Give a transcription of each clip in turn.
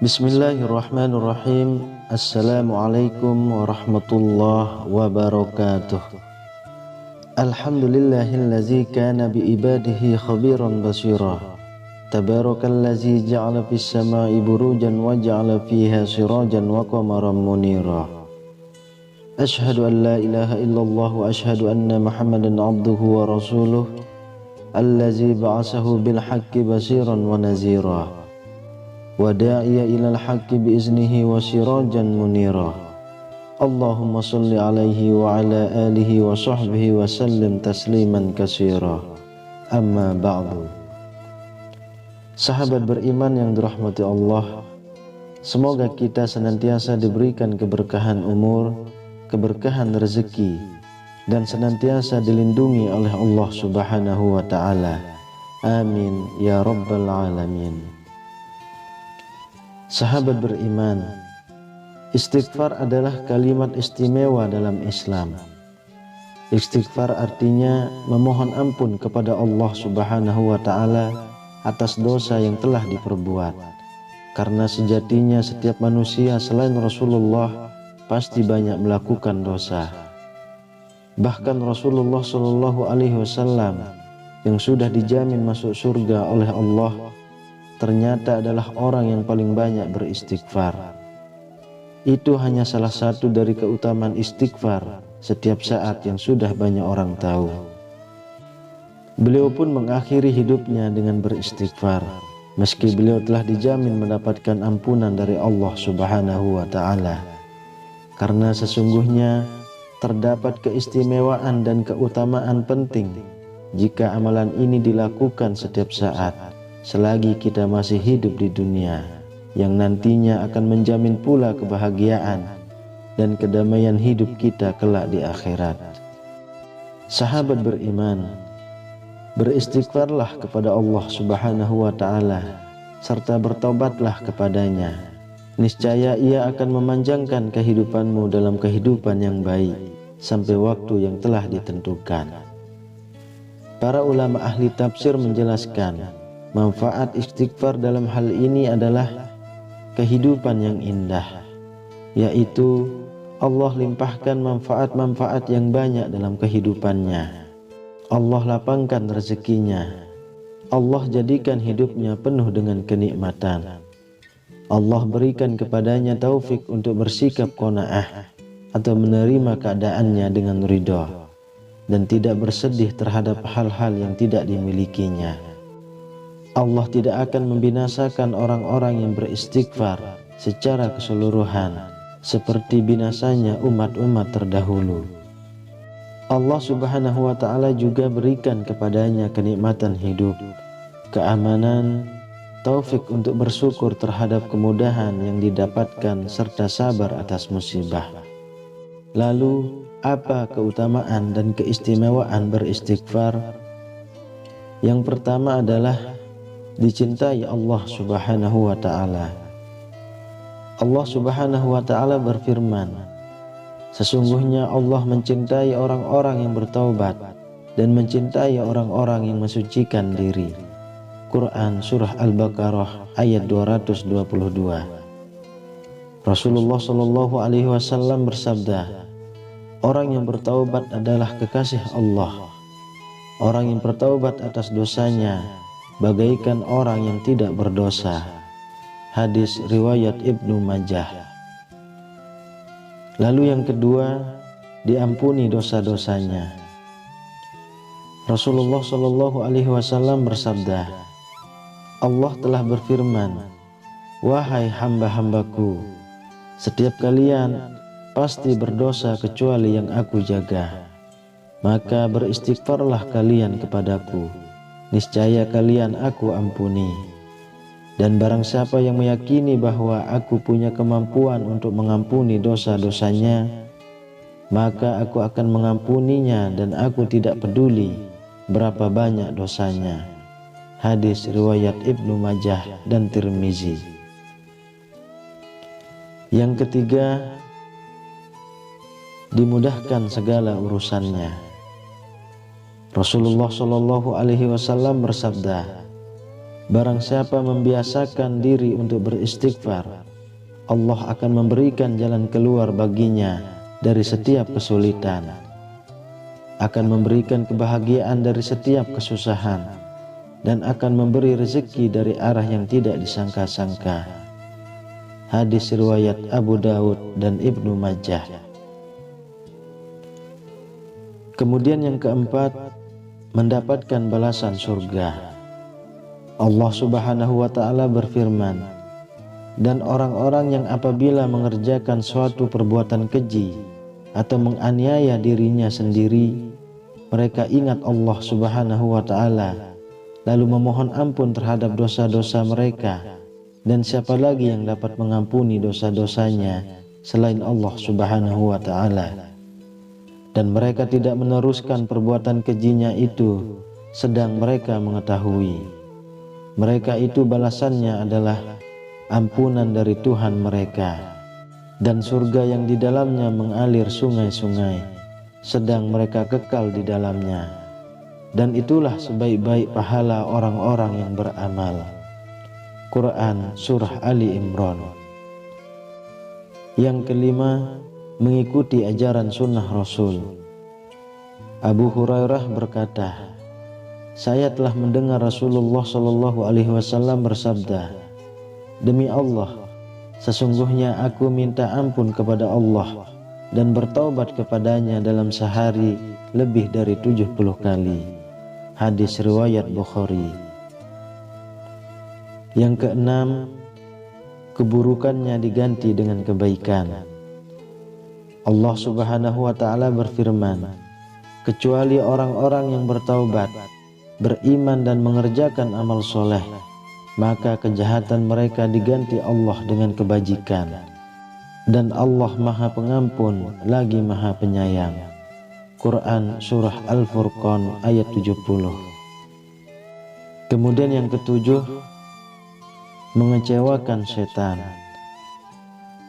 Bismillahirrahmanirrahim. Assalamualaikum warahmatullahi wabarakatuh. Alhamdulillahillazi kana biibadihi khabiran basira. Tabarakallazi ja'ala fis sama'i burujan wa ja'ala fiha sirajan wa qamaran munira. Ashhadu an la ilaha illallah wa ashhadu anna Muhammadan abduhu wa rasuluh allazi ba'asahu bil haqqi basiran wa nazira. Wa da'iya ilal haqqi biiznihi wa sirajan munira. Allahumma salli alaihi wa ala alihi wa sahbihi wa sallim tasliman katsira. Amma ba'du. Sahabat beriman yang dirahmati Allah, semoga kita senantiasa diberikan keberkahan umur, keberkahan rezeki, dan senantiasa dilindungi oleh Allah Subhanahu wa ta'ala. Amin ya rabbal alamin. Sahabat beriman, istighfar adalah kalimat istimewa dalam Islam. Istighfar artinya memohon ampun kepada Allah Subhanahu wa ta'ala atas dosa yang telah diperbuat. Karena sejatinya setiap manusia selain Rasulullah pasti banyak melakukan dosa. Bahkan Rasulullah SAW yang sudah dijamin masuk surga oleh Allah ternyata adalah orang yang paling banyak beristighfar. Itu hanya salah satu dari keutamaan istighfar setiap saat yang sudah banyak orang tahu. Beliau pun mengakhiri hidupnya dengan beristighfar, meski beliau telah dijamin mendapatkan ampunan dari Allah Subhanahu wa ta'ala. Karena sesungguhnya terdapat keistimewaan dan keutamaan penting jika amalan ini dilakukan setiap saat selagi kita masih hidup di dunia, yang nantinya akan menjamin pula kebahagiaan dan kedamaian hidup kita kelak di akhirat. Sahabat beriman, beristighfarlah kepada Allah Subhanahu wa ta'ala serta bertobatlah kepadanya. Niscaya Ia akan memanjangkan kehidupanmu dalam kehidupan yang baik sampai waktu yang telah ditentukan. Para ulama ahli tafsir menjelaskan manfaat istighfar dalam hal ini adalah kehidupan yang indah, yaitu Allah limpahkan manfaat-manfaat yang banyak dalam kehidupannya. Allah lapangkan rezekinya. Allah jadikan hidupnya penuh dengan kenikmatan. Allah berikan kepadanya taufik untuk bersikap qanaah atau menerima keadaannya dengan ridha dan tidak bersedih terhadap hal-hal yang tidak dimilikinya. Allah tidak akan membinasakan orang-orang yang beristighfar secara keseluruhan seperti binasanya umat-umat terdahulu. Allah Subhanahu wa ta'ala juga berikan kepadanya kenikmatan hidup, keamanan, taufik untuk bersyukur terhadap kemudahan yang didapatkan serta sabar atas musibah. Lalu, apa keutamaan dan keistimewaan beristighfar? Yang pertama adalah dicintai Allah Subhanahu wa ta'ala. Allah Subhanahu wa ta'ala berfirman, sesungguhnya Allah mencintai orang-orang yang bertaubat dan mencintai orang-orang yang mensucikan diri. Quran Surah Al-Baqarah ayat 222. Rasulullah Shallallahu Alaihi Wasallam bersabda, orang yang bertaubat adalah kekasih Allah. Orang yang bertaubat atas dosanya bagaikan orang yang tidak berdosa. Hadis riwayat Ibnu Majah. Lalu yang kedua, diampuni dosa-dosanya. Rasulullah Shallallahu Alaihi Wasallam bersabda, Allah telah berfirman, wahai hamba-hambaku, setiap kalian pasti berdosa kecuali yang aku jaga. Maka beristighfarlah kalian kepadaku, niscaya kalian aku ampuni. Dan barang siapa yang meyakini bahwa aku punya kemampuan untuk mengampuni dosa-dosanya, maka aku akan mengampuninya dan aku tidak peduli berapa banyak dosanya. Hadis riwayat Ibnu Majah dan Tirmizi. Yang ketiga, dimudahkan segala urusannya. Rasulullah Shallallahu Alaihi Wasallam bersabda, barang siapa membiasakan diri untuk beristighfar, Allah akan memberikan jalan keluar baginya dari setiap kesulitan, akan memberikan kebahagiaan dari setiap kesusahan, dan akan memberi rezeki dari arah yang tidak disangka-sangka. Hadis riwayat Abu Daud dan Ibnu Majah. Kemudian yang keempat, mendapatkan balasan surga. Allah Subhanahu wa Ta'ala berfirman, dan orang-orang yang apabila mengerjakan suatu perbuatan keji atau menganiaya dirinya sendiri, mereka ingat Allah Subhanahu wa Ta'ala, lalu memohon ampun terhadap dosa-dosa mereka, dan siapa lagi yang dapat mengampuni dosa-dosanya selain Allah Subhanahu wa Ta'ala. Dan mereka tidak meneruskan perbuatan kejinya itu sedang mereka mengetahui mereka itu balasannya adalah ampunan dari Tuhan mereka dan surga yang di dalamnya mengalir sungai-sungai, sedang mereka kekal di dalamnya. Dan itulah sebaik-baik pahala orang-orang yang beramal. Quran Surah Ali Imran. Yang kelima, mengikuti ajaran sunnah Rasul. Abu Hurairah berkata, saya telah mendengar Rasulullah Shallallahu Alaihi Wasallam bersabda, demi Allah, sesungguhnya aku minta ampun kepada Allah dan bertaubat kepadanya dalam sehari lebih dari 70 kali. Hadis riwayat Bukhari. Yang keenam, keburukannya diganti dengan kebaikan. Allah Subhanahu wa Ta'ala berfirman, kecuali orang-orang yang bertaubat, beriman dan mengerjakan amal soleh, maka kejahatan mereka diganti Allah dengan kebajikan. Dan Allah Maha Pengampun lagi Maha Penyayang. Quran Surah Al-Furqan ayat 70. Kemudian yang ketujuh, mengecewakan setan.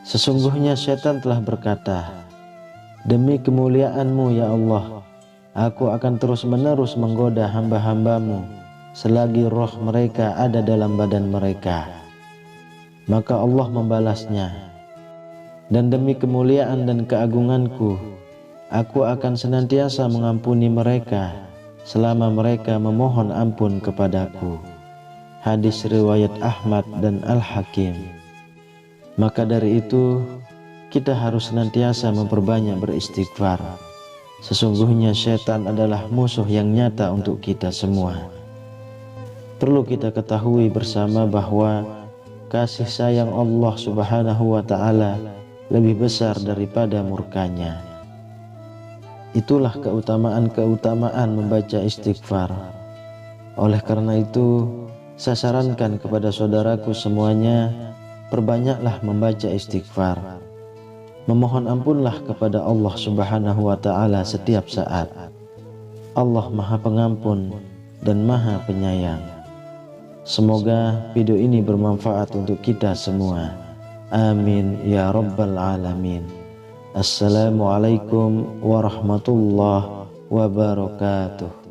Sesungguhnya setan telah berkata, demi kemuliaan-Mu ya Allah, aku akan terus-menerus menggoda hamba-hamba-Mu selagi roh mereka ada dalam badan mereka. Maka Allah membalasnya, dan demi kemuliaan dan keagunganku, aku akan senantiasa mengampuni mereka selama mereka memohon ampun kepadaku. Hadis riwayat Ahmad dan Al-Hakim. Maka dari itu, kita harus senantiasa memperbanyak beristighfar. Sesungguhnya setan adalah musuh yang nyata untuk kita semua. Perlu kita ketahui bersama bahwa kasih sayang Allah Subhanahu wa Ta'ala lebih besar daripada murkanya. Itulah keutamaan-keutamaan membaca istighfar. Oleh karena itu, saya sarankan kepada saudaraku semuanya, perbanyaklah membaca istighfar. Memohon ampunlah kepada Allah Subhanahu wa Ta'ala setiap saat. Allah Maha Pengampun dan Maha Penyayang. Semoga video ini bermanfaat untuk kita semua. Amin ya Rabbal Alamin. Assalamualaikum warahmatullahi wabarakatuh.